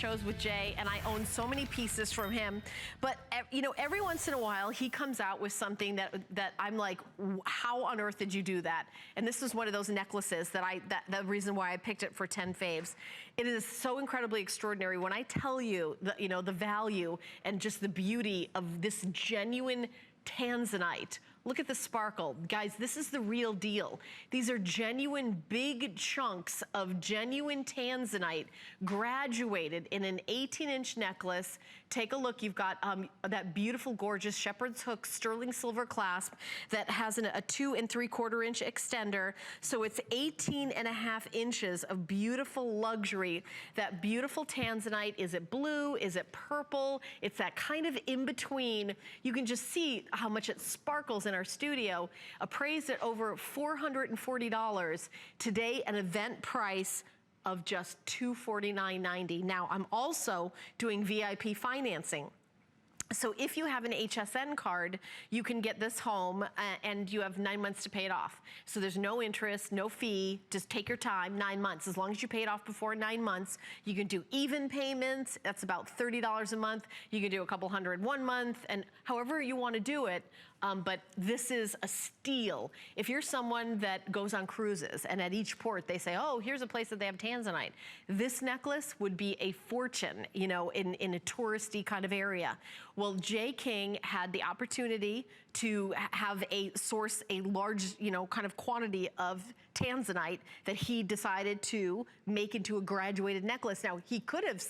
shows with Jay, and I own so many pieces from him. But you know, every once in a while, he comes out with something that I'm like, how on earth did you do that? And this is one of those necklaces that the reason why I picked it for 10 faves. It is so incredibly extraordinary. When I tell you the value and just the beauty of this genuine Tanzanite. Look at the sparkle. Guys, this is the real deal. These are genuine big chunks of genuine Tanzanite graduated in an 18-inch necklace. Take a look. You've got that beautiful, gorgeous shepherd's hook sterling silver clasp that has a 2 3/4 inch extender. So it's 18.5 inches of beautiful luxury. That beautiful Tanzanite. Is it blue? Is it purple? It's that kind of in between. You can just see how much it sparkles in our studio, appraised at over $440. Today, an event price of just $249.90. Now, I'm also doing VIP financing. So if you have an HSN card, you can get this home and you have 9 months to pay it off. So there's no interest, no fee, just take your time, 9 months. As long as you pay it off before 9 months, you can do even payments. That's about $30 a month. You can do a couple hundred 1 month, and however you want to do it. But this is a steal. If you're someone that goes on cruises and at each port they say, oh, here's a place that they have Tanzanite. This necklace would be a fortune, you know, in a touristy kind of area. Well, Jay King had the opportunity to have a large, you know, kind of quantity of Tanzanite that he decided to make into a graduated necklace. Now, he could have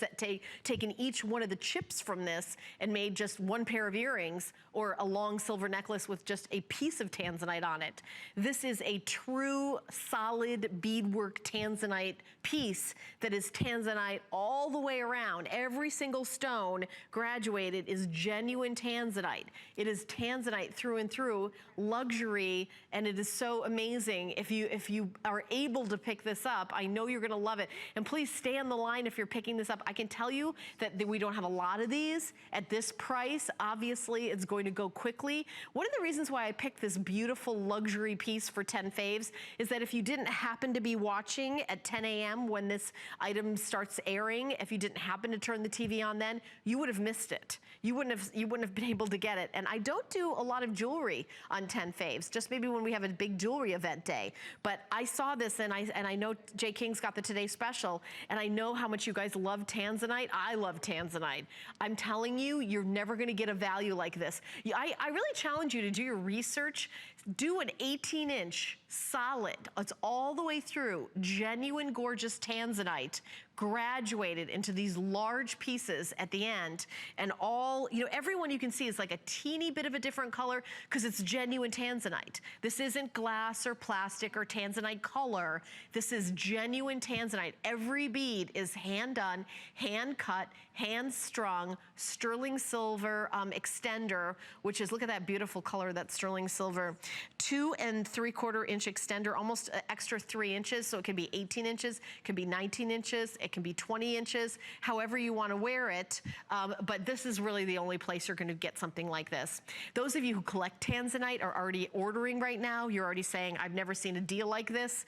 taken each one of the chips from this and made just one pair of earrings or a long silver necklace with just a piece of Tanzanite on it. This is a true solid beadwork Tanzanite piece that is Tanzanite all the way around. Every single stone graduated is genuine Tanzanite. It is Tanzanite through and through, luxury, and it is so amazing. If you are able to pick this up, I know you're gonna love it. And please stay on the line if you're picking this up. I can tell you that we don't have a lot of these at this price. Obviously, it's going to go quickly. One of the reasons why I picked this beautiful luxury piece for 10 faves is that if you didn't happen to be watching at 10 a.m. when this item starts airing, if you didn't happen to turn the TV on then, you would have missed it. You wouldn't have been able to get it. And I don't do a lot of jewelry on 10 faves, just maybe when we have a big jewelry event day. But I saw this and I know Jay King's got the Today Special, and I know how much you guys love Tanzanite. I love Tanzanite. I'm telling you, you're never gonna get a value like this. I really challenge you to do your research. Do an 18-inch solid, it's all the way through, genuine gorgeous Tanzanite, graduated into these large pieces at the end, and all, you know, everyone you can see is like a teeny bit of a different color because it's genuine Tanzanite. This isn't glass or plastic or Tanzanite color. This is genuine Tanzanite. Every bead is hand done, hand cut, hand strung, sterling silver extender, which is, look at that beautiful color, that sterling silver. 2 3/4 inch extender, almost extra 3 inches, so it can be 18 inches, it can be 19 inches, it can be 20 inches, however you want to wear it. But this is really the only place you're going to get something like this. Those of you who collect Tanzanite are already ordering right now. You're already saying, I've never seen a deal like this.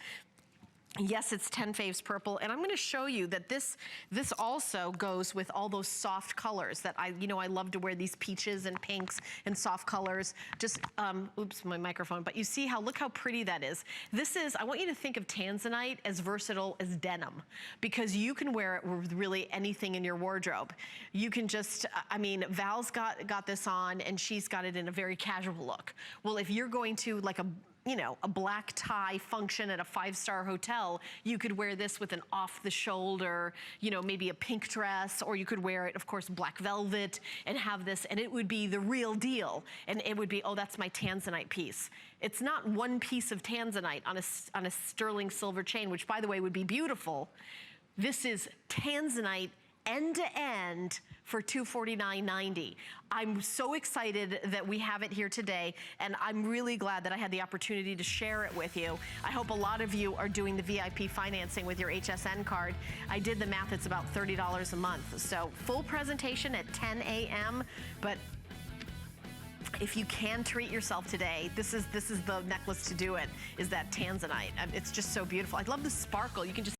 Yes, it's 10 faves purple, and I'm going to show you that this also goes with all those soft colors that I love to wear, these peaches and pinks and soft colors. Just, oops, my microphone, but you see how, look how pretty that is. This is, I want you to think of Tanzanite as versatile as denim, because you can wear it with really anything in your wardrobe. You can just, I mean, Val's got this on, and she's got it in a very casual look. Well, if you're going to like a black tie function at a 5-star hotel, you could wear this with an off-the-shoulder, maybe a pink dress, or you could wear it, of course, black velvet, and have this, and it would be the real deal. And it would be, oh, that's my Tanzanite piece. It's not one piece of Tanzanite on a sterling silver chain, which, by the way, would be beautiful. This is Tanzanite end to end for $249.90. I'm so excited that we have it here today, and I'm really glad that I had the opportunity to share it with you. I hope a lot of you are doing the VIP financing with your HSN card. I did the math, it's about $30 a month. So full presentation at 10 a.m., but if you can treat yourself today, this is the necklace to do it, is that Tanzanite. It's just so beautiful. I love the sparkle. You can just